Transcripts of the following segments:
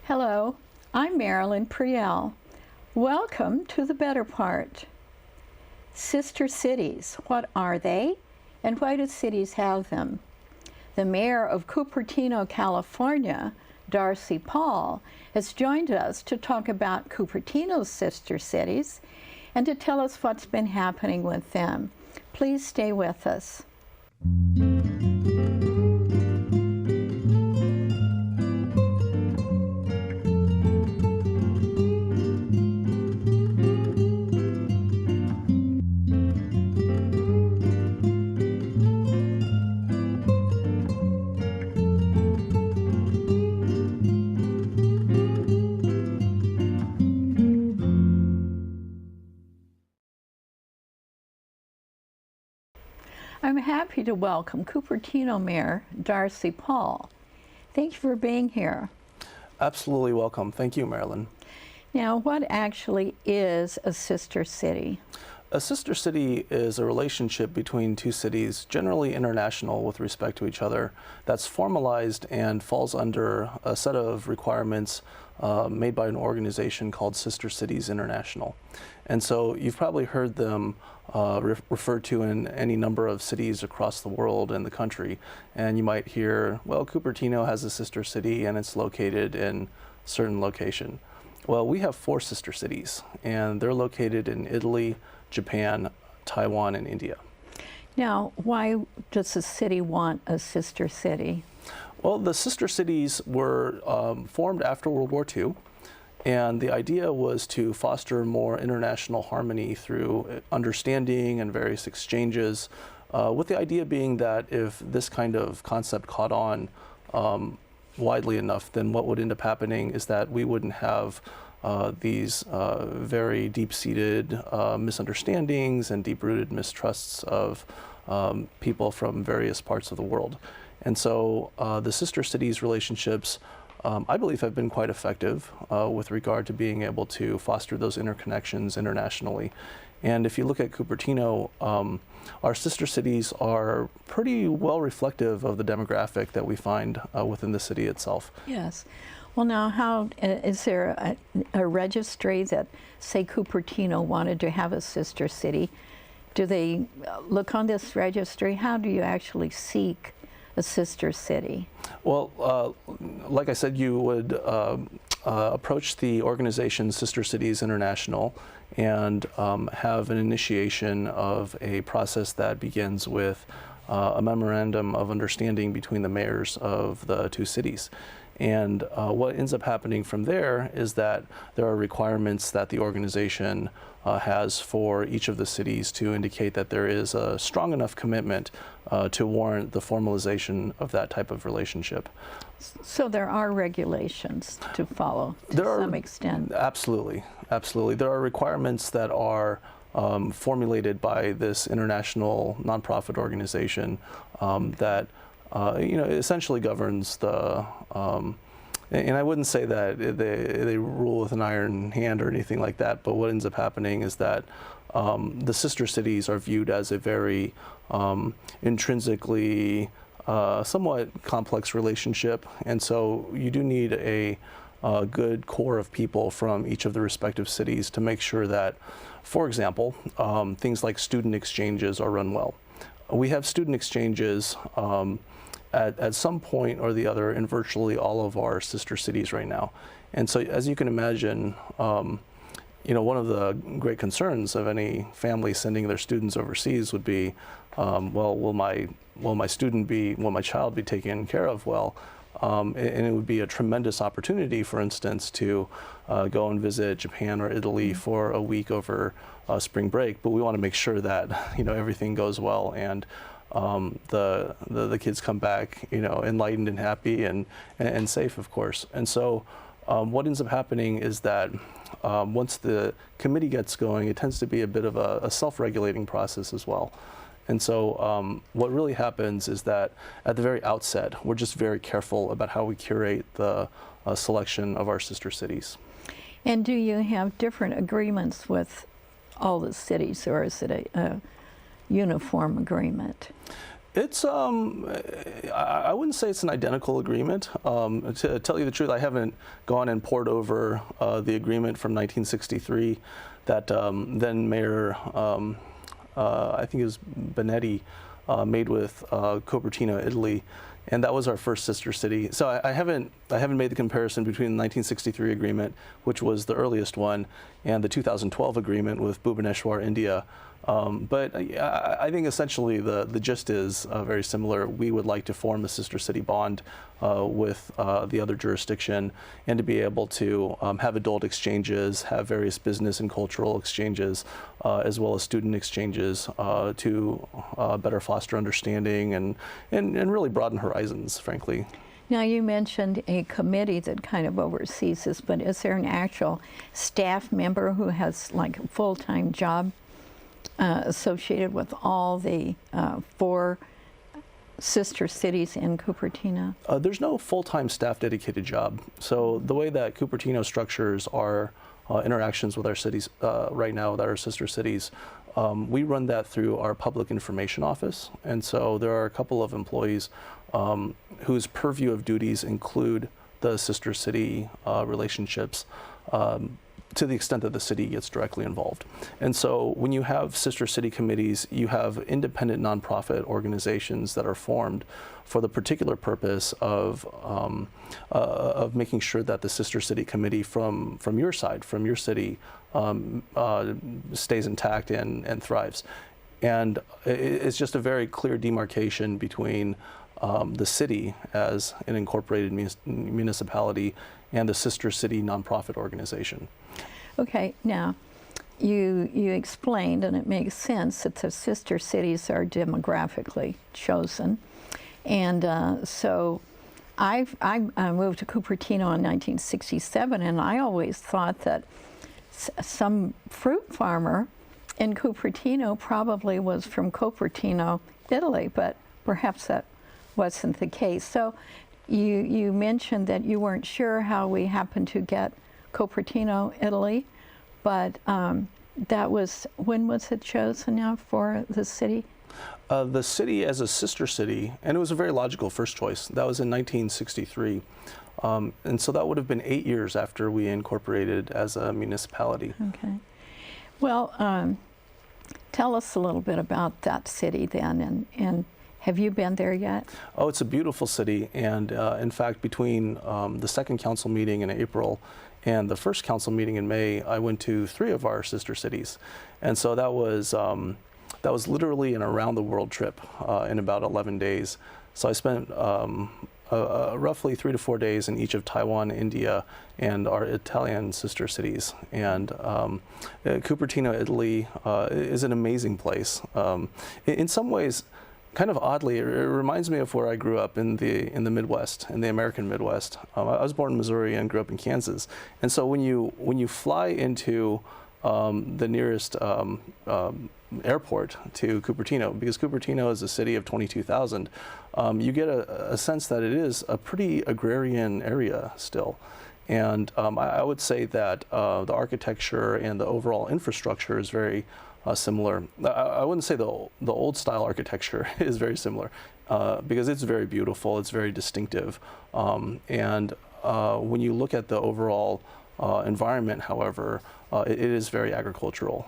Hello, I'm Marilyn Priel. Welcome to The Better Part. Sister cities, what are they, and why do cities have them? The mayor of Cupertino, California, Darcy Paul, has joined us to talk about Cupertino's sister cities and to tell us what's been happening with them. Please stay with us. I'm happy to welcome Cupertino Mayor Darcy Paul. Thank you for being here. Absolutely welcome. Thank you, Marilyn. Now, what actually is a sister city? A sister city is a relationship between two cities, generally international with respect to each other, that's formalized and falls under a set of requirements made by an organization called Sister Cities International. And so you've probably heard them referred to in any number of cities across the world and the country. And you might hear, well, Cupertino has a sister city and it's located in a certain location. Well, we have 4 sister cities, and they're located in Italy, Japan, Taiwan, and India. Now, why does a city want a sister city? Well, the sister cities were formed after World War II, and the idea was to foster more international harmony through understanding and various exchanges, with the idea being that if this kind of concept caught on widely enough, then what would end up happening is that we wouldn't have these very deep-seated misunderstandings and deep-rooted mistrusts of people from various parts of the world. And so the sister cities relationships, I believe, have been quite effective with regard to being able to foster those interconnections internationally. And if you look at Cupertino, our sister cities are pretty well reflective of the demographic that we find within the city itself. Yes. Well, now, how is there a registry that, say, Cupertino wanted to have a sister city? Do they look on this registry? How do you actually seek a sister city? Well, like I said, you would approach the organization Sister Cities International and have an initiation of a process that begins with a memorandum of understanding between the mayors of the 2 cities. And what ends up happening from there is that there are requirements that the organization has for each of the cities to indicate that there is a strong enough commitment to warrant the formalization of that type of relationship. So there are regulations to follow to some extent. Absolutely, absolutely. There are requirements that are formulated by this international nonprofit organization that essentially governs the, and I wouldn't say that they rule with an iron hand or anything like that, but what ends up happening is that the sister cities are viewed as a very intrinsically somewhat complex relationship, and so you do need a good core of people from each of the respective cities to make sure that, for example, things like student exchanges are run well. We have student exchanges at some point or the other in virtually all of our sister cities right now. And so, as you can imagine, one of the great concerns of any family sending their students overseas would be, well, will my child be taken care of well? And it would be a tremendous opportunity, for instance, to go and visit Japan or Italy for a week over spring break. But we want to make sure that everything goes well and the kids come back enlightened and happy and safe, of course. And so what ends up happening is that once the committee gets going, it tends to be a bit of a self-regulating process as well. And so what really happens is that at the very outset, we're just very careful about how we curate the selection of our sister cities. And do you have different agreements with all the cities, or is it a uniform agreement? It's I wouldn't say it's an identical agreement. To tell you the truth, I haven't gone and poured over the agreement from 1963 that then Mayor I think it was Benetti made with Cupertino, Italy, and that was our first sister city. So I haven't made the comparison between the 1963 agreement, which was the earliest one, and the 2012 agreement with Bhubaneswar, India. But I think essentially the gist is very similar. We would like to form a sister city bond with the other jurisdiction, and to be able to have adult exchanges, have various business and cultural exchanges, as well as student exchanges to better foster understanding and really broaden horizons, frankly. Now, you mentioned a committee that kind of oversees this, but is there an actual staff member who has like a full-time job associated with all the 4 sister cities in Cupertino? There's no full-time staff dedicated job. So the way that Cupertino structures our interactions with our cities right now, with our sister cities, we run that through our public information office. And so there are a couple of employees whose purview of duties include the sister city relationships, to the extent that the city gets directly involved. And so when you have sister city committees, you have independent nonprofit organizations that are formed for the particular purpose of making sure that the sister city committee from your side, from your city, stays intact and thrives. And it's just a very clear demarcation between the city as an incorporated municipality and the sister city nonprofit organization. Okay, now you explained, and it makes sense, that the sister cities are demographically chosen. And so I moved to Cupertino in 1967, and I always thought that some fruit farmer in Cupertino probably was from Cupertino, Italy, but perhaps that wasn't the case. So you mentioned that you weren't sure how we happened to get Cupertino, Italy, but that was, when was it chosen now for the city? The city as a sister city, and it was a very logical first choice. That was in 1963. And so that would have been 8 years after we incorporated as a municipality. Okay. Well, tell us a little bit about that city then, and have you been there yet? Oh, it's a beautiful city, and in fact, between the second council meeting in April and the first council meeting in May, I went to 3 of our sister cities, and so that was literally an around-the-world trip in about 11 days. So I spent roughly 3 to 4 days in each of Taiwan, India, and our Italian sister cities. And Cupertino, Italy, is an amazing place. In some ways, kind of oddly, it reminds me of where I grew up in the Midwest, in the American Midwest. I was born in Missouri and grew up in Kansas. And so when you fly into the nearest airport to Cupertino, because Cupertino is a city of 22,000, you get a sense that it is a pretty agrarian area still. And I would say that the architecture and the overall infrastructure is very similar. I wouldn't say the old style architecture is very similar, because it's very beautiful, it's very distinctive. And when you look at the overall environment, however, it is very agricultural.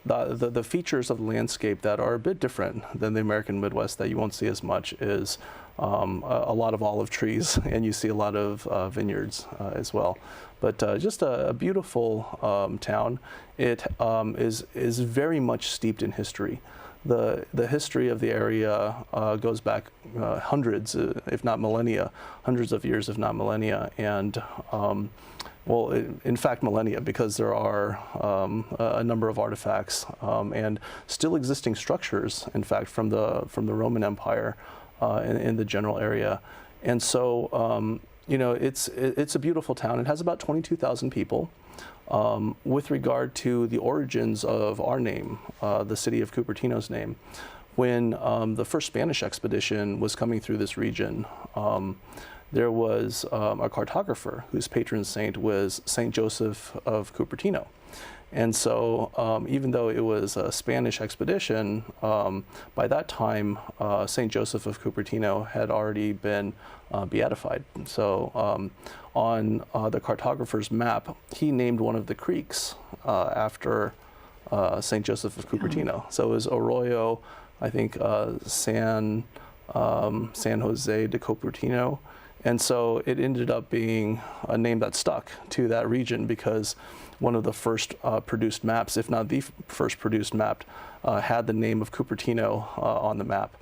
The features of the landscape that are a bit different than the American Midwest that you won't see as much is a lot of olive trees, and you see a lot of vineyards as well. But just a beautiful town. It is very much steeped in history. The history of the area goes back hundreds, if not millennia, hundreds of years, if not millennia, and well, in fact, millennia, because there are a number of artifacts and still existing structures, in fact, from the Roman Empire in the general area. And so, you know, it's a beautiful town. It has about 22,000 people. With regard to the origins of our name, the city of Cupertino's name, when the first Spanish expedition was coming through this region, there was a cartographer whose patron saint was Saint Joseph of Cupertino. And so even though it was a Spanish expedition, by that time, St. Joseph of Cupertino had already been beatified. So on the cartographer's map, he named one of the creeks after St. Joseph of Cupertino. So it was Arroyo, I think, San Jose de Cupertino. And so it ended up being a name that stuck to that region because one of the first produced maps, if not the first produced map, had the name of Cupertino on the map.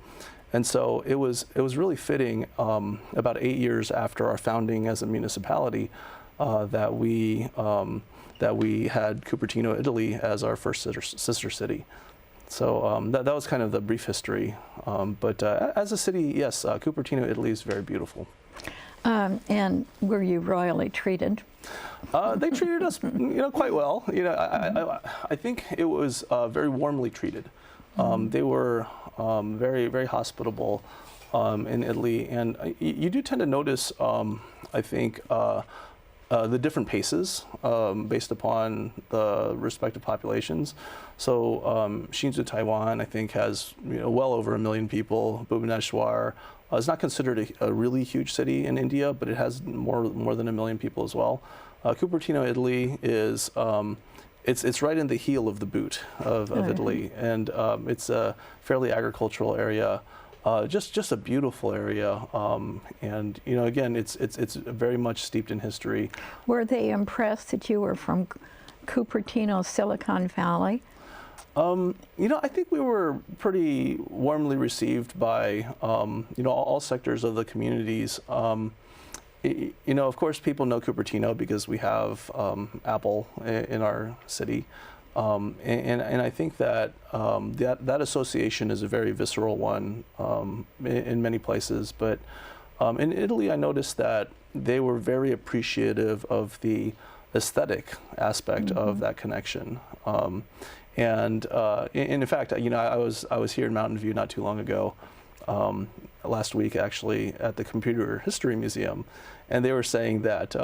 And so it was really fitting about 8 years after our founding as a municipality that we had Cupertino, Italy as our first sister city. So that was kind of the brief history. But as a city, yes, Cupertino, Italy is very beautiful. And were you royally treated? They treated us, quite well. I think it was very warmly treated. They were very, very hospitable in Italy, and you do tend to notice, I think, the different paces based upon the respective populations. So Hsinchu, Taiwan, I think, has well over 1 million people. Bhubaneswar is not considered a really huge city in India, but it has more than 1 million people as well. Cupertino, Italy is it's right in the heel of the boot of Italy, and it's a fairly agricultural area. Just a beautiful area, and again, it's very much steeped in history. Were they impressed that you were from Cupertino, Silicon Valley? I think we were pretty warmly received by all sectors of the communities. Of course, people know Cupertino because we have Apple in our city. And I think that that association is a very visceral one in many places. But in Italy, I noticed that they were very appreciative of the aesthetic aspect of that connection. And in fact, I was here in Mountain View not too long ago, last week actually, at the Computer History Museum. And they were saying that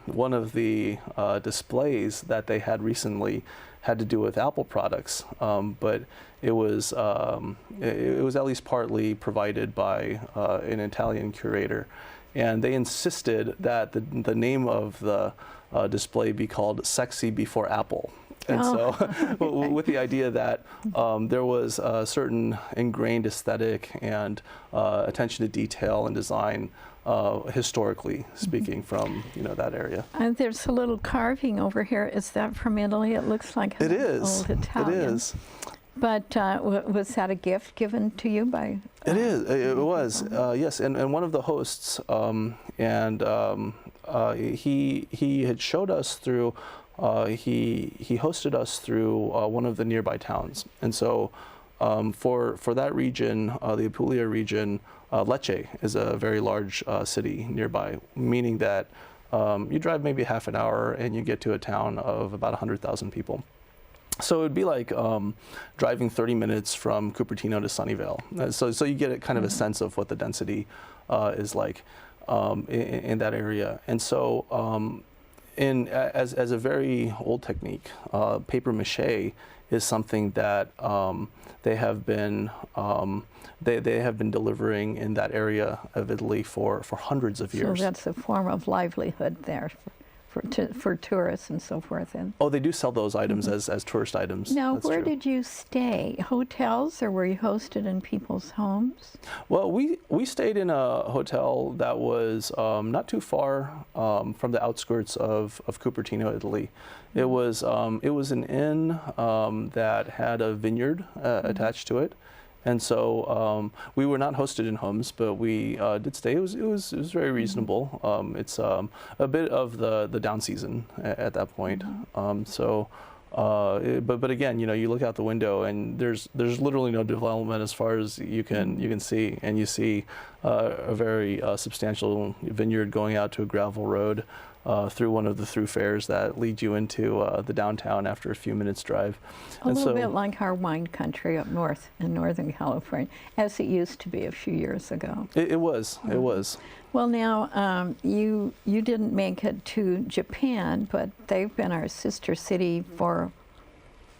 one of the displays that they had recently had to do with Apple products, but it was at least partly provided by an Italian curator, and they insisted that the name of the display be called "Sexy Before Apple." And so, with the idea that there was a certain ingrained aesthetic and attention to detail and design, historically speaking, from that area. And there's a little carving over here. Is that from Italy? It looks like it is. Old Italian. It is. But was that a gift given to you by? It is. It was. Yes. And one of the hosts, he had showed us through. He hosted us through one of the nearby towns, and so for that region, the Apulia region, Lecce is a very large city nearby, meaning that you drive maybe half an hour and you get to a town of about 100,000 people. So it would be like driving 30 minutes from Cupertino to Sunnyvale. So you get kind of a sense of what the density is like in that area, and so. As a very old technique, paper mache is something that they have been delivering in that area of Italy for hundreds of years. So that's a form of livelihood there for tourists and so forth. And they do sell those items as tourist items. Now, that's where true. did you stay? Hotels, or were you hosted in people's homes? Well, we stayed in a hotel that was not too far from the outskirts of Cupertino, Italy. It was an inn that had a vineyard attached to it. And so we were not hosted in homes, but we did stay. It was very reasonable. It's a bit of the down season at that point. But again, you look out the window and there's literally no development as far as you can see, and you see a very substantial vineyard going out to a gravel road through one of the thoroughfares that lead you into the downtown after a few minutes drive. A little bit like our wine country up north in Northern California, as it used to be a few years ago. It was. Well, now, you didn't make it to Japan, but they've been our sister city for,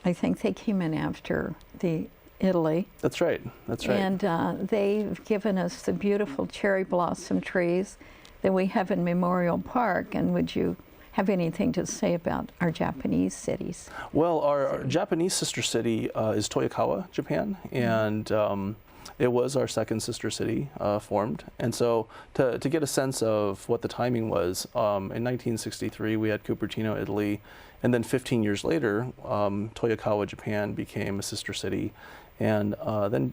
I think they came in after Italy. That's right. And they've given us the beautiful cherry blossom trees that we have in Memorial Park. And would you have anything to say about our Japanese cities? Well, our Japanese sister city is Toyokawa, Japan, and it was our second sister city formed. And so to get a sense of what the timing was, in 1963 we had Cupertino, Italy, and then 15 years later, Toyokawa, Japan became a sister city. And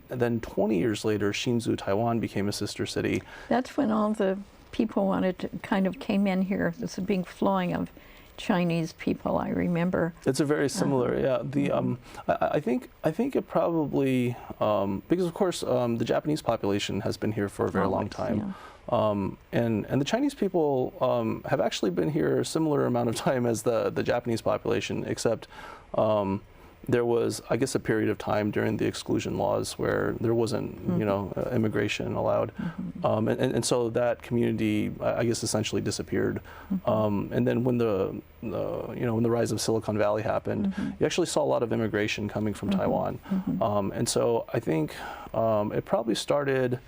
then 20 years later, Hsinchu, Taiwan became a sister city. That's when all the people wanted to kind of came in here. There's a big flowing of Chinese people, I remember. It's a very similar, yeah. The I think it probably because of course the Japanese population has been here for a very long time, and the Chinese people have actually been here a similar amount of time as the Japanese population, except there was, I guess, a period of time during the exclusion laws where there wasn't, immigration allowed, and so that community, I guess, essentially disappeared. And then when when the rise of Silicon Valley happened, you actually saw a lot of immigration coming from Taiwan, and so I think it probably started,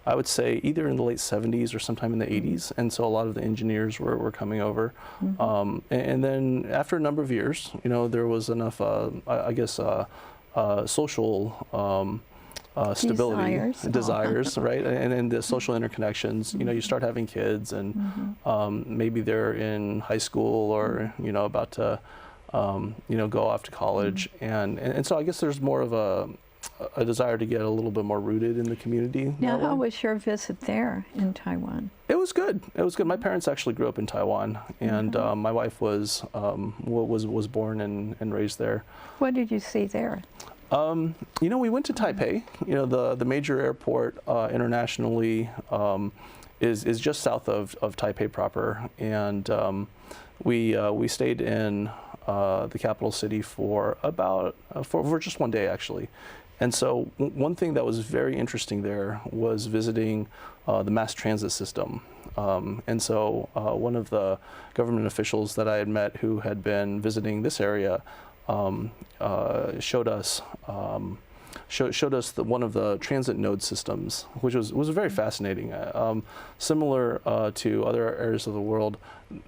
I would say, either in the late 70s or sometime in the 80s, and so a lot of the engineers were coming over. And then after a number of years, there was enough, I guess, social stability, desires, right? And the social interconnections, you start having kids, and maybe they're in high school or, about to, go off to college. And so I guess there's more of a desire to get a little bit more rooted in the community. Now, how was your visit there in Taiwan? It was good. It was good. My parents actually grew up in Taiwan, and my wife was born and raised there. What did you see there? We went to Taipei. The major airport internationally is just south of Taipei proper, and we stayed in the capital city for just one day, actually. And so one thing that was very interesting there was visiting the mass transit system. And so one of the government officials that I had met who had been visiting this area showed us one of the transit node systems, which was very fascinating. Similar to other areas of the world,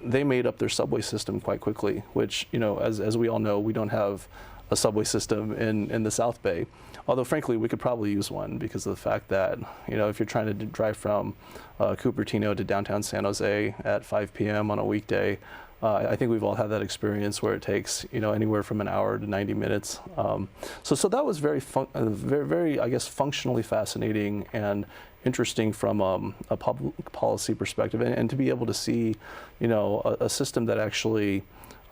they made up their subway system quite quickly, which, as we all know, we don't have a subway system in the South Bay. Although, frankly, we could probably use one because of the fact that, if you're trying to drive from Cupertino to downtown San Jose at 5 p.m. on a weekday, I think we've all had that experience where it takes, anywhere from an hour to 90 minutes. So that was very, I guess, functionally fascinating and interesting from a public policy perspective, and to be able to see, a system that actually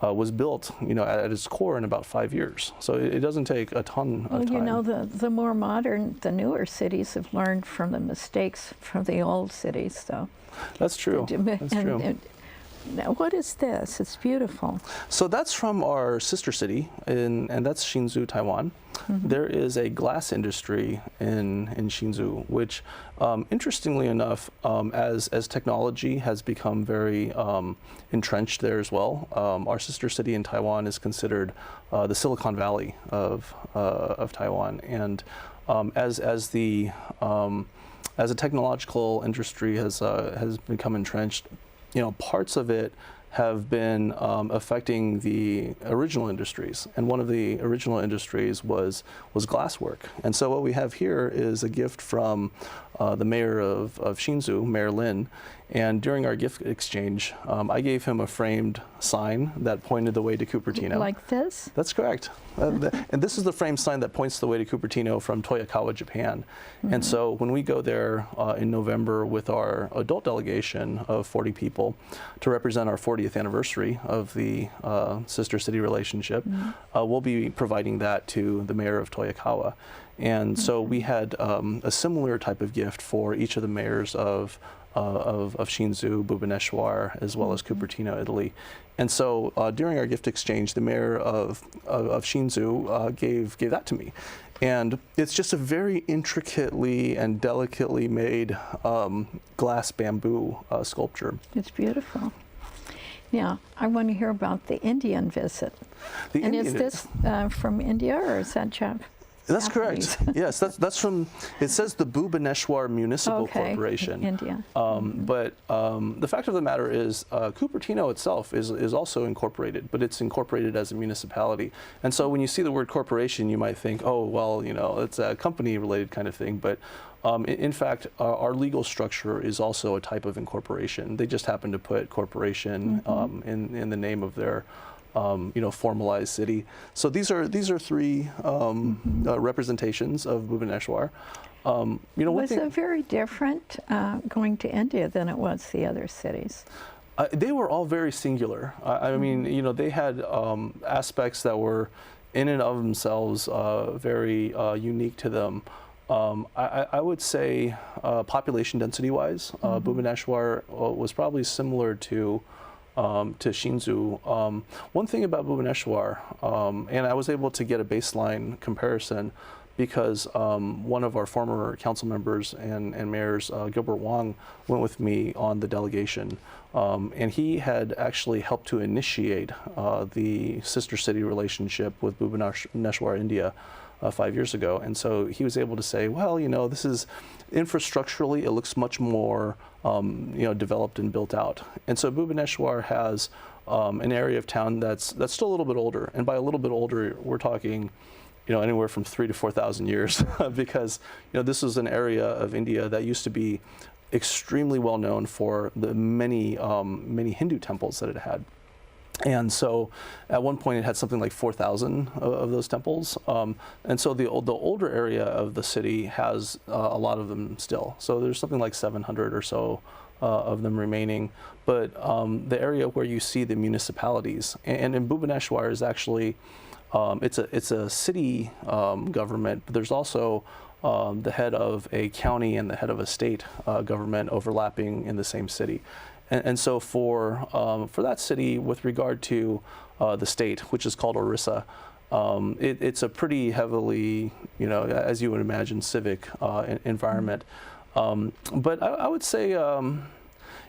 was built, at its core in about 5 years. So it doesn't take a ton of time. The more modern, the newer cities have learned from the mistakes from the old cities. So that's true. That's true. Now, what is this? It's beautiful. So that's from our sister city, and that's Hsinchu, Taiwan. There is a glass industry in Hsinchu, which, interestingly enough, as technology has become very entrenched there as well, our sister city in Taiwan is considered the Silicon Valley of Taiwan, and as the technological industry has become entrenched, parts of it have been affecting the original industries, and one of the original industries was glasswork. And so what we have here is a gift from the mayor of Hsinchu, Mayor Lin, and during our gift exchange, I gave him a framed sign that pointed the way to Cupertino. Like this? That's correct. And this is the framed sign that points the way to Cupertino from Toyokawa, Japan. And so when we go there in November with our adult delegation of 40 people to represent our 40 40th anniversary of the sister city relationship, we'll be providing that to the mayor of Toyokawa. And so we had a similar type of gift for each of the mayors of Shinzu, Bhubaneswar, as well as Cupertino, Italy. And so during our gift exchange, the mayor of Shinzu gave that to me. And it's just a very intricately and delicately made glass bamboo sculpture. It's beautiful. Now, I want to hear about the Indian visit. Is this from India, or is that Japanese? That's correct. Yes, that's from, it says the Bhubaneswar Municipal Corporation. India. But the fact of the matter is Cupertino itself is also incorporated, but it's incorporated as a municipality. And so when you see the word corporation, you might think, oh, well, you know, it's a company-related kind of thing. But in fact, our legal structure is also a type of incorporation. They just happen to put corporation in the name of their formalized city. So these are three representations of Bhubaneswar. Was it very different going to India than it was the other cities? They were all very singular. I mean, they had aspects that were in and of themselves very unique to them. I would say population density-wise, Bhubaneswar was probably similar to Shinzu. One thing about Bhubaneswar, and I was able to get a baseline comparison because one of our former council members and mayors, Gilbert Wong, went with me on the delegation. And he had actually helped to initiate the sister city relationship with Bhubaneswar, India, 5 years ago. And so he was able to say, well, this is infrastructurally, it looks much more developed and built out. And so Bhubaneswar has an area of town that's still a little bit older. And by a little bit older, we're talking anywhere from 3,000 to 4,000 years because this is an area of India that used to be extremely well known for the many Hindu temples that it had. And so at one point it had something like 4,000 of those temples. And so the older area of the city has a lot of them still. So there's something like 700 or so of them remaining. But the area where you see the municipalities, and in Bhubaneswar is actually, it's a city government, but there's also the head of a county and the head of a state government overlapping in the same city. And so for that city, with regard to the state, which is called Orissa, it's a pretty heavily, as you would imagine, civic environment. But I would say,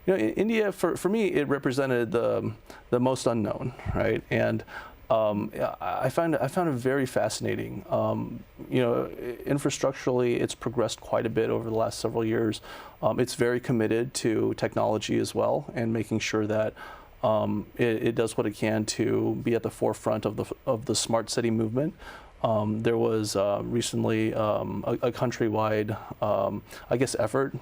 India, for me, it represented the most unknown, right? And I found it very fascinating. Infrastructurally, it's progressed quite a bit over the last several years. It's very committed to technology as well, and making sure that it does what it can to be at the forefront of the smart city movement. There was recently a countrywide, effort,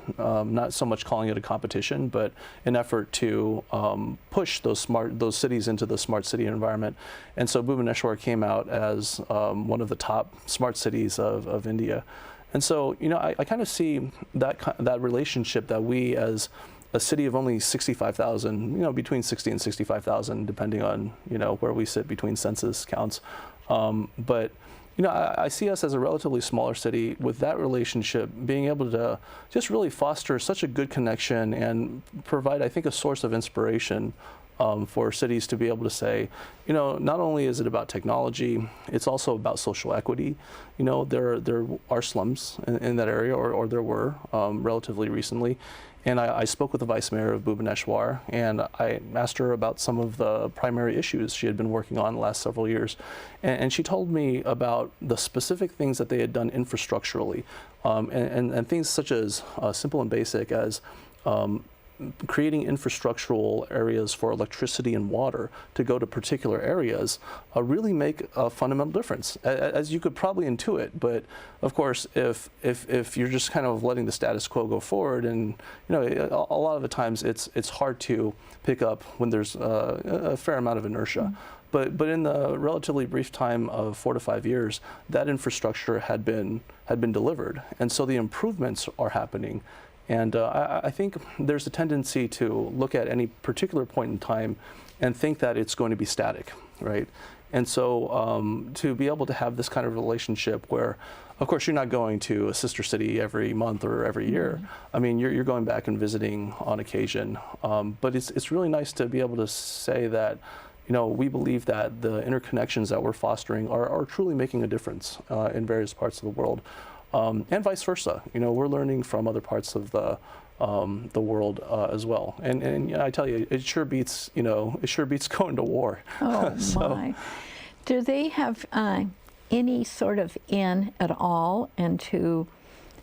not so much calling it a competition, but an effort to push those cities into the smart city environment. And so Bhubaneswar came out as one of the top smart cities of India. And so, I kind of see that relationship that we, as a city of only 65,000, between 60 and 65,000, depending on, where we sit between census counts. But I see us as a relatively smaller city with that relationship being able to just really foster such a good connection and provide, I think, a source of inspiration for cities to be able to say, not only is it about technology, it's also about social equity. There are slums in that area, or there were relatively recently. And I spoke with the vice mayor of Bhubaneswar, and I asked her about some of the primary issues she had been working on the last several years. And she told me about the specific things that they had done infrastructurally, and things such as simple and basic as creating infrastructural areas for electricity and water to go to particular areas really make a fundamental difference, as you could probably intuit. But of course, if you're just kind of letting the status quo go forward, and a lot of the times it's hard to pick up when there's a fair amount of inertia. But in the relatively brief time of 4 to 5 years, that infrastructure had been delivered, and so the improvements are happening. And I think there's a tendency to look at any particular point in time and think that it's going to be static, right? And so to be able to have this kind of relationship where, of course, you're not going to a sister city every month or every year. I mean, you're going back and visiting on occasion. But it's really nice to be able to say that, you know, we believe that the interconnections that we're fostering are truly making a difference in various parts of the world, and vice versa. You know, we're learning from other parts of the world as well. And I tell you, it sure beats, you know, it sure beats going to war. Oh my! Do they have any sort of in at all into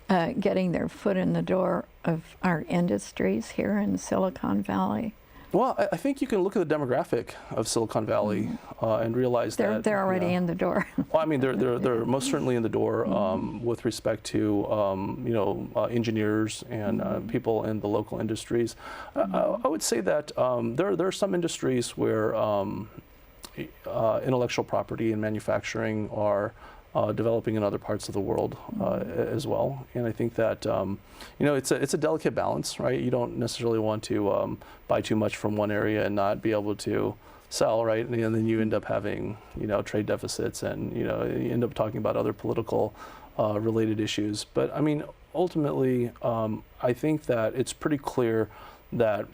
getting their foot in the door of our industries here in Silicon Valley? Well, I think you can look at the demographic of Silicon Valley and realize that they're already in the door. Well, I mean, they're most certainly in the door with respect to you know, engineers and people in the local industries. I would say that there are some industries where intellectual property and manufacturing are developing in other parts of the world as well. And I think that you know, it's a delicate balance, right? You don't necessarily want to buy too much from one area and not be able to sell, right? And then you end up having, you know, trade deficits, and you know, you end up talking about other political related issues. But I mean, ultimately, I think that it's pretty clear that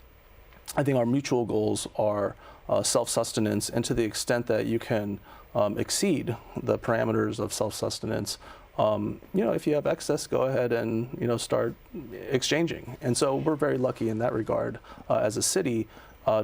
I think our mutual goals are self-sustenance, and to the extent that you can exceed the parameters of self-sustenance, you know, if you have excess, go ahead and, you know, start exchanging. And so we're very lucky in that regard as a city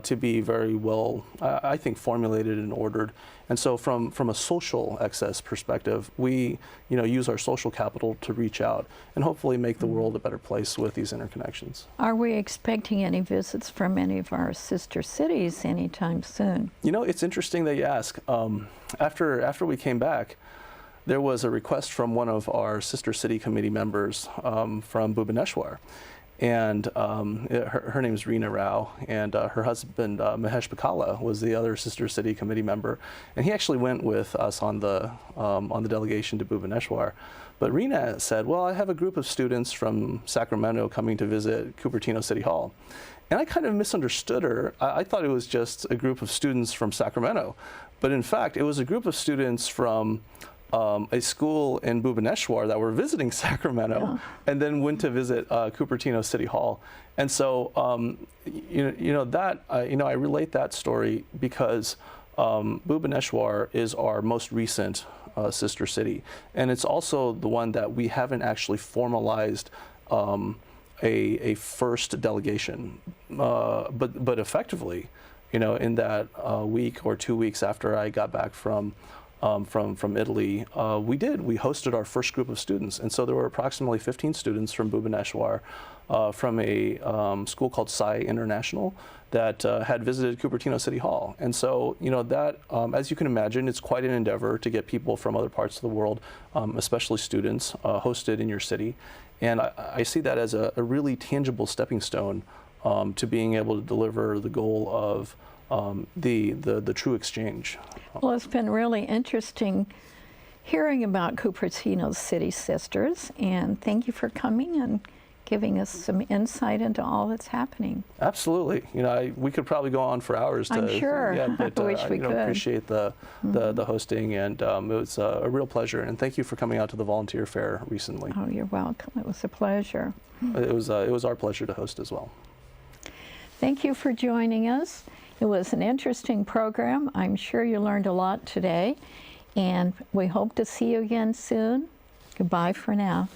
to be very well, I think, formulated and ordered. And so from a social excess perspective, we, you know, use our social capital to reach out and hopefully make the world a better place with these interconnections. Are we expecting any visits from any of our sister cities anytime soon? You know, it's interesting that you ask. After we came back, there was a request from one of our sister city committee members from Bhubaneswar. And her name is Reena Rao, and her husband Mahesh Bakala was the other sister city committee member, and he actually went with us on the delegation to Bhubaneswar. But Reena said, "Well, I have a group of students from Sacramento coming to visit Cupertino City Hall," and I kind of misunderstood her. I thought it was just a group of students from Sacramento, but in fact, it was a group of students from a school in Bhubaneswar that were visiting Sacramento, and then went to visit Cupertino City Hall. And so, you know that you know, I relate that story because Bhubaneswar is our most recent sister city, and it's also the one that we haven't actually formalized a first delegation, but effectively, you know, in that week or 2 weeks after I got back from Italy, we hosted our first group of students. And so there were approximately 15 students from Bhubaneswar from a school called Sai International that had visited Cupertino City Hall. And so, you know, that, as you can imagine, it's quite an endeavor to get people from other parts of the world, especially students, hosted in your city. And I see that as a really tangible stepping stone to being able to deliver the goal of the true exchange. Well, it's been really interesting hearing about Cupertino's City Sisters, and thank you for coming and giving us some insight into all that's happening. Absolutely. You know, we could probably go on for hours. I'm sure. Yeah, but I wish we could. Appreciate the hosting, and it was a real pleasure. And thank you for coming out to the volunteer fair recently. Oh, you're welcome. It was a pleasure. It was our pleasure to host as well. Thank you for joining us. It was an interesting program. I'm sure you learned a lot today, and we hope to see you again soon. Goodbye for now.